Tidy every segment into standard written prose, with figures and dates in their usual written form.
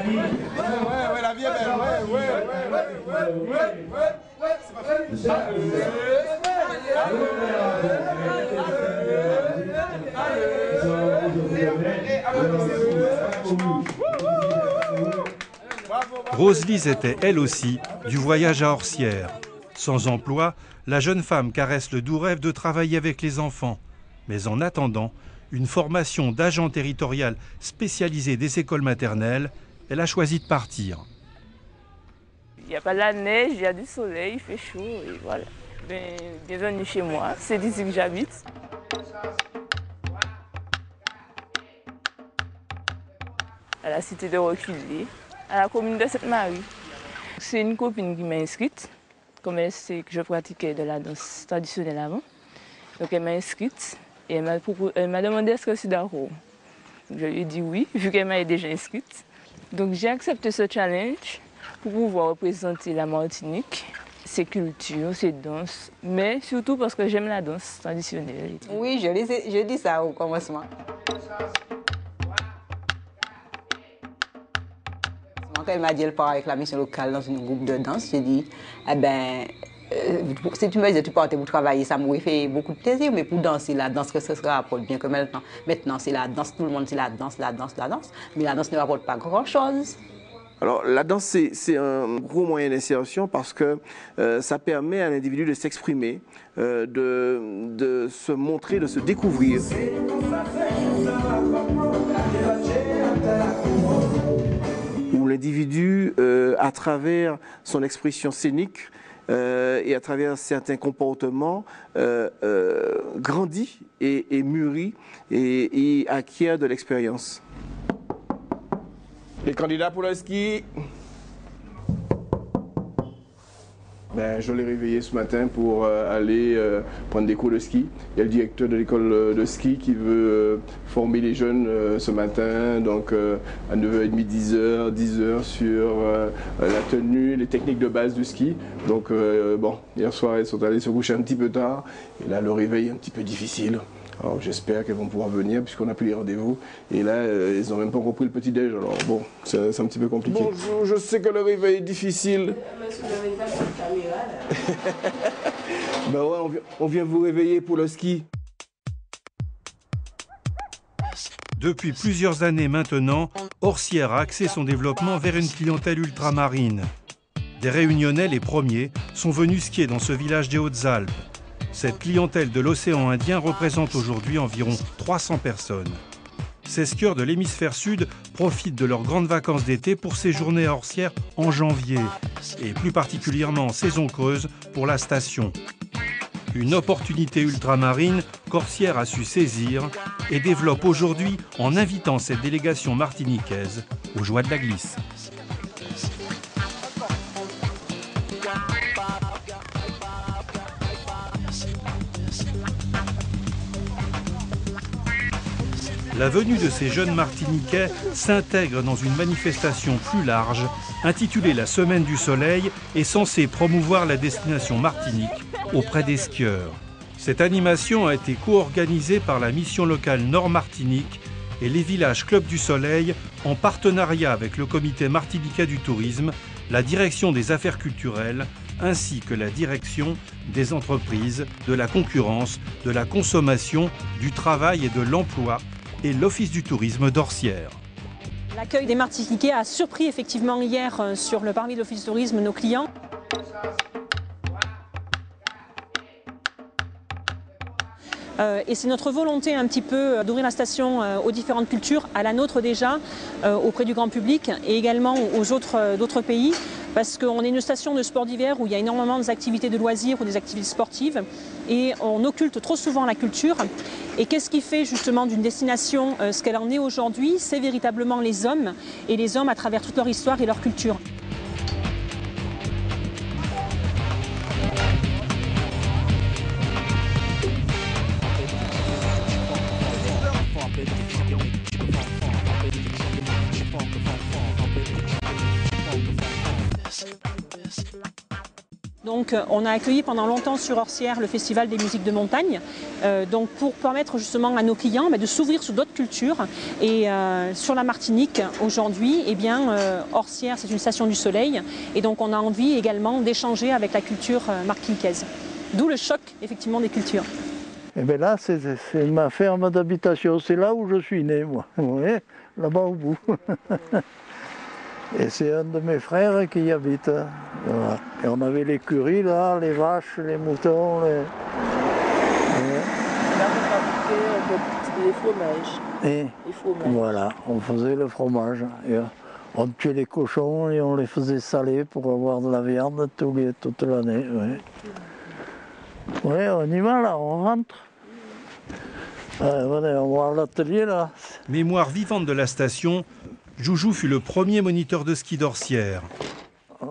Ouais, la vie est belle. Rose-Lise était, elle aussi, du voyage à Orsières. Sans emploi, la jeune femme caresse le doux rêve de travailler avec les enfants. Mais en attendant, une formation d'agent territorial spécialisé des écoles maternelles, elle a choisi de partir. Il n'y a pas de la neige, il y a du soleil, il fait chaud et voilà. Bienvenue chez moi, c'est ici que j'habite. À la cité de Reculé, à la commune de Sainte-Marie. C'est une copine qui m'a inscrite, comme elle sait que je pratiquais de la danse traditionnelle avant. Donc elle m'a inscrite et elle m'a demandé est-ce que je suis d'accord. Je lui ai dit oui, vu qu'elle m'a déjà inscrite. Donc j'ai accepté ce challenge pour pouvoir représenter la Martinique, ses cultures, ses danses, mais surtout parce que j'aime la danse traditionnelle. Oui, je dis ça au commencement. Quand elle m'a dit qu'elle part avec la mission locale dans un groupe de danse, j'ai dit, eh ben, si tu me disais que tu partais pour travailler, ça m'aurait fait beaucoup de plaisir, mais pour danser, la danse, que ce sera rapporte bien que maintenant. Maintenant, c'est la danse, tout le monde, c'est la danse, mais la danse ne rapporte pas grand-chose. Alors la danse, c'est un gros moyen d'insertion parce que ça permet à l'individu de s'exprimer, de se montrer, de se découvrir. Où l'individu, à travers son expression scénique et à travers certains comportements, grandit et mûrit et acquiert de l'expérience. Les candidats pour le ski. Je l'ai réveillé ce matin pour aller prendre des cours de ski. Il y a le directeur de l'école de ski qui veut former les jeunes ce matin, donc à 9h30, 10h sur la tenue, les techniques de base du ski. Donc hier soir, ils sont allés se coucher un petit peu tard. Et là, le réveil est un petit peu difficile. Alors j'espère qu'elles vont pouvoir venir puisqu'on a pris les rendez-vous. Et là, ils n'ont même pas compris le petit-déj. Alors bon, c'est un petit peu compliqué. Bonjour, je sais que le réveil est difficile. Ben ouais, on vient vous réveiller pour le ski. Depuis plusieurs années maintenant, Orsières a axé son développement vers une clientèle ultramarine. Des Réunionnais, les premiers, sont venus skier dans ce village des Hautes-Alpes. Cette clientèle de l'océan Indien représente aujourd'hui environ 300 personnes. Ces skieurs de l'hémisphère sud profitent de leurs grandes vacances d'été pour séjourner à Orsières en janvier, et plus particulièrement en saison creuse pour la station. Une opportunité ultramarine qu'Orsières a su saisir et développe aujourd'hui en invitant cette délégation martiniquaise aux joies de la glisse. La venue de ces jeunes Martiniquais s'intègre dans une manifestation plus large, intitulée La Semaine du Soleil, et censée promouvoir la destination Martinique auprès des skieurs. Cette animation a été co-organisée par la mission locale Nord-Martinique et les villages Club du Soleil en partenariat avec le comité martiniquais du tourisme, la direction des affaires culturelles, ainsi que la direction des entreprises, de la concurrence, de la consommation, du travail et de l'emploi, et l'Office du tourisme d'Orsières. L'accueil des Martiniquais a surpris effectivement hier parmi l'Office du tourisme nos clients. Et c'est notre volonté un petit peu d'ouvrir la station aux différentes cultures, à la nôtre déjà, auprès du grand public et également aux d'autres pays. Parce qu'on est une station de sport d'hiver où il y a énormément d'activités de loisirs ou des activités sportives et on occulte trop souvent la culture. Et qu'est-ce qui fait justement d'une destination ce qu'elle en est aujourd'hui? C'est véritablement les hommes et les hommes à travers toute leur histoire et leur culture. Donc on a accueilli pendant longtemps sur Orsières le Festival des musiques de montagne, donc pour permettre justement à nos clients de s'ouvrir sur d'autres cultures. Et sur la Martinique aujourd'hui, eh bien, Orsières c'est une station du soleil et donc on a envie également d'échanger avec la culture martiniquaise. D'où le choc effectivement des cultures. Et bien là c'est ma ferme d'habitation, c'est là où je suis né moi, vous voyez, là-bas au bout. Et c'est un de mes frères qui y habite. Voilà. Et on avait l'écurie là, les vaches, les moutons. Là, vous fabriquez les fromages. Et voilà, on faisait le fromage. Et on tuait les cochons et on les faisait saler pour avoir de la viande toute l'année. Oui, on y va là, on rentre. Venez, on va à l'atelier là. Mémoire vivante de la station, Joujou fut le premier moniteur de ski d'Orsières.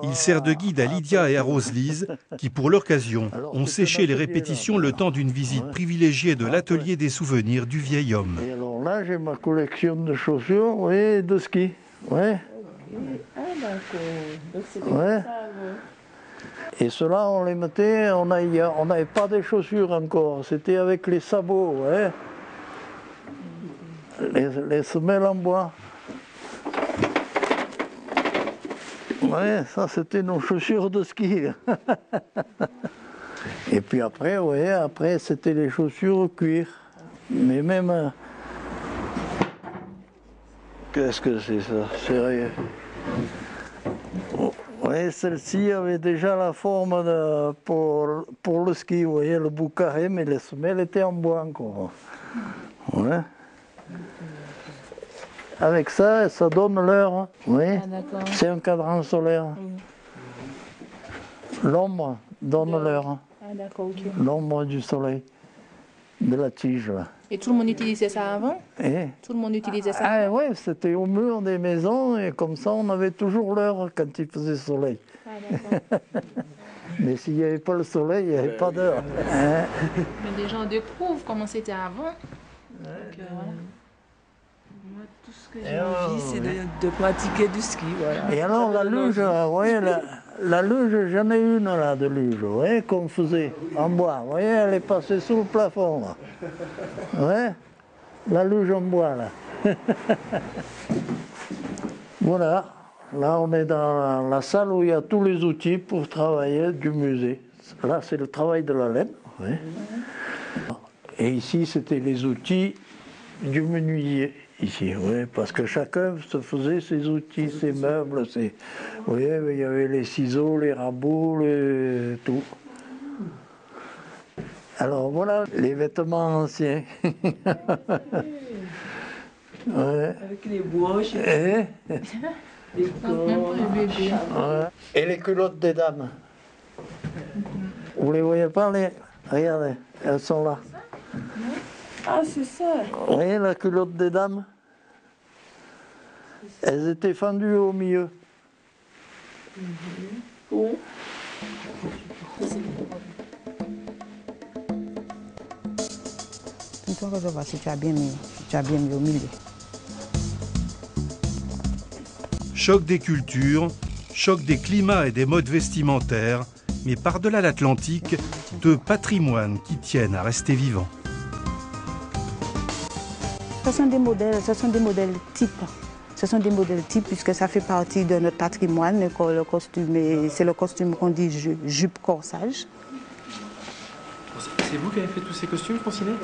Il sert de guide à Lydia et à Roselise, qui pour l'occasion ont séché les répétitions le temps d'une visite privilégiée de l'atelier des souvenirs du vieil homme. Et alors là, j'ai ma collection de chaussures et de ski. Ouais. Ah d'accord, donc c'était Ouais. ça avant. Et ceux-là, on les mettait, on n'avait pas de chaussures encore, c'était avec les sabots, ouais. Les semelles en bois. Ouais, ça c'était nos chaussures de ski. Et puis après, ouais, après c'était les chaussures cuir. Mais même... Qu'est-ce que c'est ça? Sérieux? Oui, celle-ci avait déjà la forme pour le ski, vous voyez, le bout carré, mais les semelles étaient en bois encore. Ouais. Avec ça, ça donne l'heure. Hein. Oui, c'est un cadran solaire. L'ombre donne l'heure. Hein. Ah d'accord, ok. L'ombre du soleil, de la tige. Là. Et tout le monde utilisait ça avant? Et Tout le monde utilisait ça? Ah oui, c'était au mur des maisons et comme ça on avait toujours l'heure quand il faisait soleil. Ah d'accord. Mais s'il n'y avait pas le soleil, il n'y avait pas d'heure. Hein? Mais les gens découvrent comment c'était avant. Donc, voilà. Moi, tout ce que j'ai envie, c'est de pratiquer du ski. Voilà. Et alors la luge, vous voyez, la luge, j'en ai une là de luge, vous voyez, qu'on faisait en bois. Vous voyez, elle est passée sous le plafond là. Ouais, la luge en bois là. Voilà, là on est dans la salle où il y a tous les outils pour travailler du musée. Là c'est le travail de la laine. Ouais. Et ici c'était les outils du menuisier. Ici, oui, parce que chacun se faisait ses outils, ses meubles, vous voyez, il y avait les ciseaux, les rabots, tout. Alors voilà les vêtements anciens. Ouais. Avec les broches, Et, les corps, ouais. Et les culottes des dames. Vous les voyez pas, regardez, elles sont là. Ah, c'est ça. Vous voyez la culotte des dames? Elles étaient fendues au milieu. Où? Toi, je vois si tu as bien mis au milieu. Choc des cultures, choc des climats et des modes vestimentaires, mais par-delà l'Atlantique, deux patrimoines qui tiennent à rester vivants. Ce sont des modèles types. Ce sont des modèles types puisque ça fait partie de notre patrimoine. Le costume, c'est le costume qu'on dit jupe corsage. C'est vous qui avez fait tous ces costumes, Francine?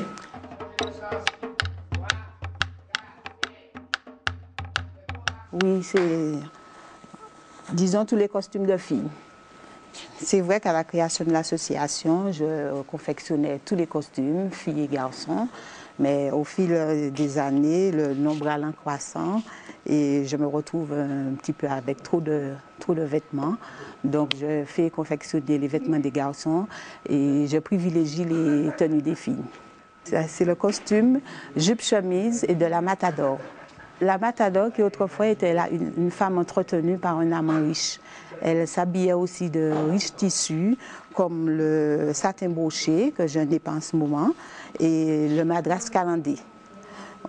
Oui, c'est, disons, tous les costumes de filles. C'est vrai qu'à la création de l'association, je confectionnais tous les costumes, filles et garçons. Mais au fil des années, le nombre allant croissant et je me retrouve un petit peu avec trop de vêtements. Donc je fais confectionner les vêtements des garçons et je privilégie les tenues des filles. C'est le costume jupe-chemise et de la matador. La matador qui autrefois était une femme entretenue par un amant riche. Elle s'habillait aussi de riches tissus comme le satin broché que je n'ai pas en ce moment et le madras calandé.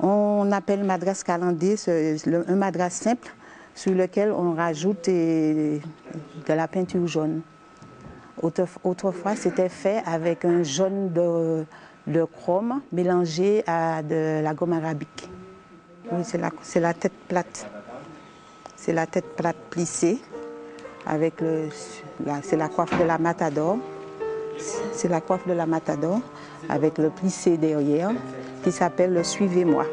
On appelle madras calandé un madras simple sur lequel on rajoute de la peinture jaune. Autrefois, c'était fait avec un jaune de chrome mélangé à de la gomme arabique. Oui, c'est la tête plate. C'est la tête plate plissée avec c'est la coiffe de la matador. C'est la coiffe de la matador avec le plissé derrière qui s'appelle le suivez-moi.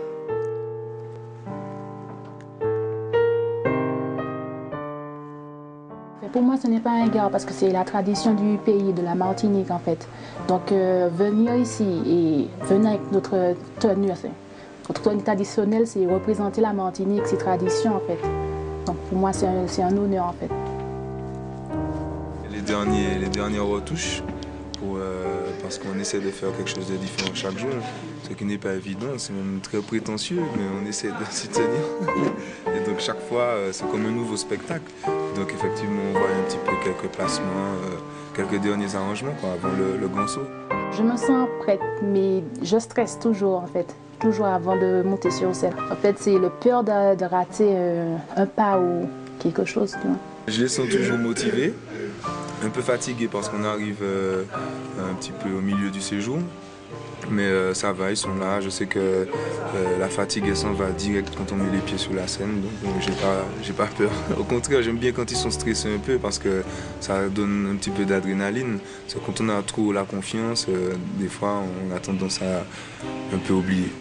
Pour moi, ce n'est pas un gars parce que c'est la tradition du pays, de la Martinique en fait. Donc venir ici et venir avec notre tenue, notre tenue traditionnelle, c'est représenter la Martinique, ses traditions en fait. Donc pour moi, c'est un honneur en fait. Les dernières retouches, parce qu'on essaie de faire quelque chose de différent chaque jour, ce qui n'est pas évident, c'est même très prétentieux, mais on essaie de s'y tenir. Et donc chaque fois, c'est comme un nouveau spectacle. Donc effectivement, on voit un petit peu quelques placements, quelques derniers arrangements avant le grand saut. Je me sens prête, mais je stresse toujours en fait, toujours avant de monter sur scène. En fait, c'est le peur de rater un pas ou quelque chose. Tu vois. Je les sens toujours motivés, un peu fatigués parce qu'on arrive un petit peu au milieu du séjour. Mais ça va, ils sont là. Je sais que la fatigue elle s'en va direct quand on met les pieds sur la scène, donc j'ai pas peur. Au contraire, j'aime bien quand ils sont stressés un peu parce que ça donne un petit peu d'adrénaline. Quand on a trop la confiance, des fois on a tendance à un peu oublier.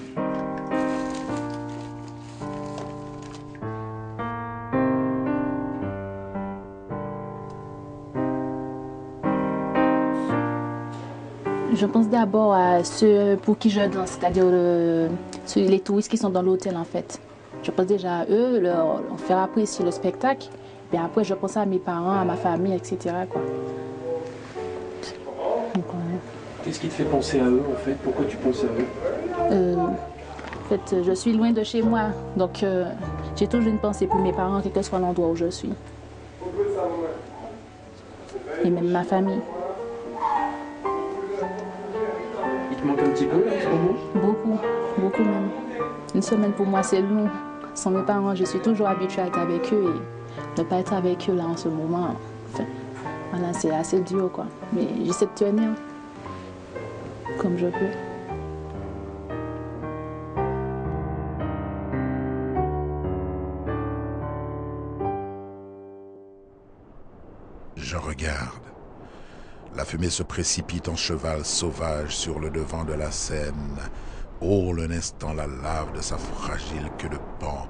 Je pense d'abord à ceux pour qui je danse, c'est-à-dire les touristes qui sont dans l'hôtel en fait. Je pense déjà à eux, leur faire apprécier le spectacle. Puis après, je pense à mes parents, à ma famille, etc. Qu'est-ce qui te fait penser à eux en fait? Pourquoi tu penses à eux? En fait, je suis loin de chez moi, donc j'ai toujours une pensée pour mes parents, quel que soit l'endroit où je suis. Et même ma famille. Il te manque un petit peu là, en ce moment? Beaucoup même. Une semaine pour moi c'est long. Sans mes parents, je suis toujours habituée à être avec eux et ne pas être avec eux là en ce moment, enfin, voilà, c'est assez dur quoi. Mais j'essaie de tenir comme je peux. Je regarde. La fumée se précipite en cheval sauvage sur le devant de la scène, hurle un instant la lave de sa fragile queue de paon,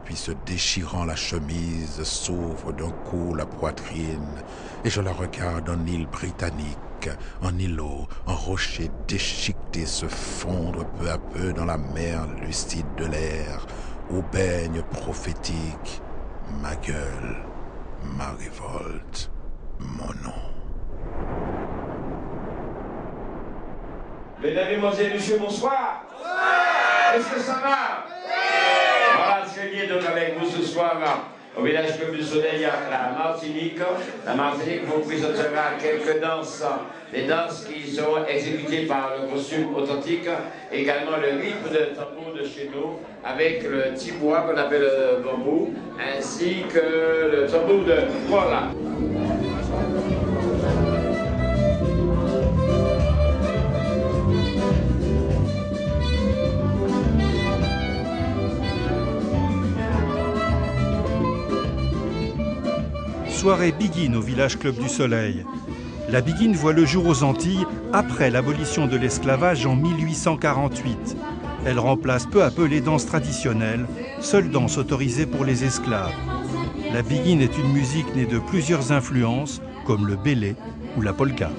puis se déchirant la chemise, s'ouvre d'un coup la poitrine, et je la regarde en île britannique, en îlot, en rocher déchiqueté se fondre peu à peu dans la mer lucide de l'air, où baigne prophétique ma gueule, ma révolte, mon nom. Mesdames, Mesdemoiselles, Messieurs, bonsoir. Est-ce que ça va? Voilà, très bien donc avec vous ce soir au village Club du Soleil à la Martinique. La Martinique vous présentera quelques danses, des danses qui seront exécutées par le costume authentique, également le rythme de tambour de chez nous, avec le tibois qu'on appelle le bambou, ainsi que le tambour de Koala. Soirée Biguine au village Club du Soleil. La Biguine voit le jour aux Antilles après l'abolition de l'esclavage en 1848. Elle remplace peu à peu les danses traditionnelles, seule danse autorisée pour les esclaves. La Biguine est une musique née de plusieurs influences, comme le bélé ou la polka.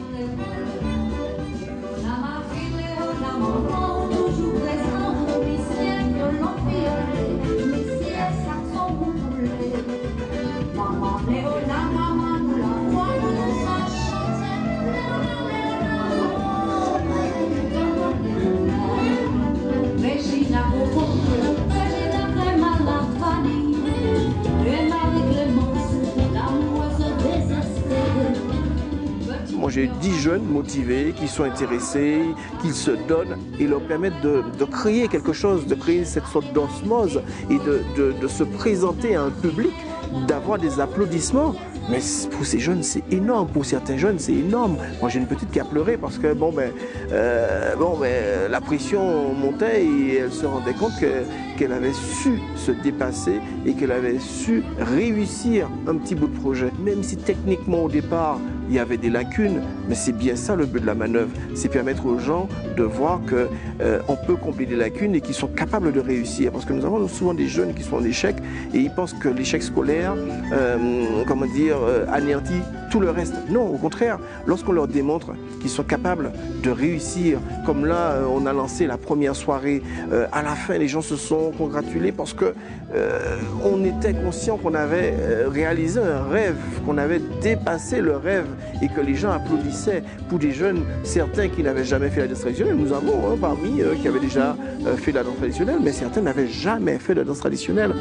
Moi, j'ai 10 jeunes motivés qui sont intéressés, qui se donnent et leur permettent de créer quelque chose, de créer cette sorte d'osmose et de se présenter à un public, d'avoir des applaudissements Mais pour ces jeunes, c'est énorme. Pour certains jeunes, c'est énorme. Moi, j'ai une petite qui a pleuré parce que la pression montait et elle se rendait compte qu'elle avait su se dépasser et qu'elle avait su réussir un petit bout de projet. Même si techniquement, au départ, il y avait des lacunes, mais c'est bien ça le but de la manœuvre. C'est permettre aux gens de voir qu'on peut combler des lacunes et qu'ils sont capables de réussir. Parce que nous avons souvent des jeunes qui sont en échec et ils pensent que l'échec scolaire, anéantit tout le reste. Non, au contraire, lorsqu'on leur démontre qu'ils sont capables de réussir, comme là, on a lancé la première soirée, à la fin, les gens se sont congratulés parce que on était conscient qu'on avait réalisé un rêve, qu'on avait dépassé le rêve et que les gens applaudissaient. Pour des jeunes, certains qui n'avaient jamais fait la danse traditionnelle, nous avons parmi qui avaient déjà fait la danse traditionnelle, mais certains n'avaient jamais fait de danse traditionnelle.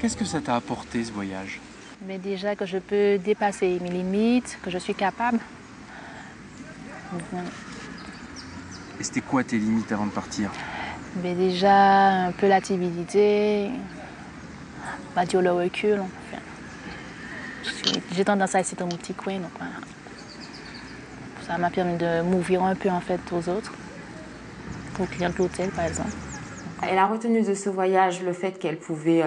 Qu'est-ce que ça t'a apporté ce voyage? Mais déjà que je peux dépasser mes limites, que je suis capable. Et c'était quoi tes limites avant de partir? Mais déjà un peu la timidité, on va dire le recul. Enfin, j'ai tendance à essayer dans mon petit coin, donc voilà. Ça m'a permis de m'ouvrir un peu en fait aux autres, aux clients de l'hôtel par exemple. Elle a retenu de ce voyage le fait qu'elle pouvait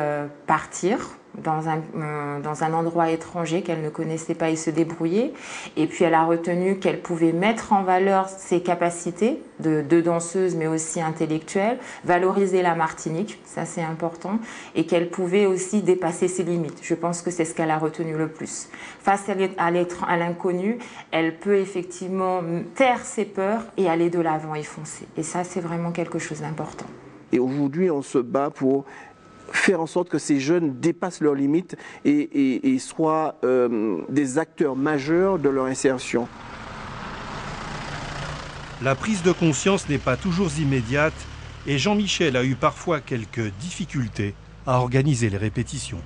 partir dans un endroit étranger qu'elle ne connaissait pas et se débrouiller. Et puis elle a retenu qu'elle pouvait mettre en valeur ses capacités de danseuse mais aussi intellectuelle, valoriser la Martinique, ça c'est important, et qu'elle pouvait aussi dépasser ses limites. Je pense que c'est ce qu'elle a retenu le plus. Face à l'inconnu, elle peut effectivement taire ses peurs et aller de l'avant et foncer. Et ça c'est vraiment quelque chose d'important. Et aujourd'hui, on se bat pour faire en sorte que ces jeunes dépassent leurs limites et soient des acteurs majeurs de leur insertion. La prise de conscience n'est pas toujours immédiate et Jean-Michel a eu parfois quelques difficultés à organiser les répétitions.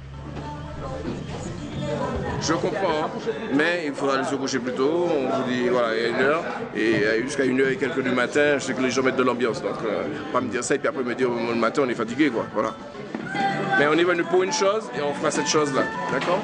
Je comprends, mais il faudra aller se coucher plus tôt. On vous dit, voilà, il y a 1 heure, et jusqu'à 1h et quelques du matin, je sais que les gens mettent de l'ambiance. Donc, pas me dire ça, et puis après me dire, le matin, on est fatigué, quoi. Voilà. Mais on est venu pour une chose, et on fera cette chose-là. D'accord?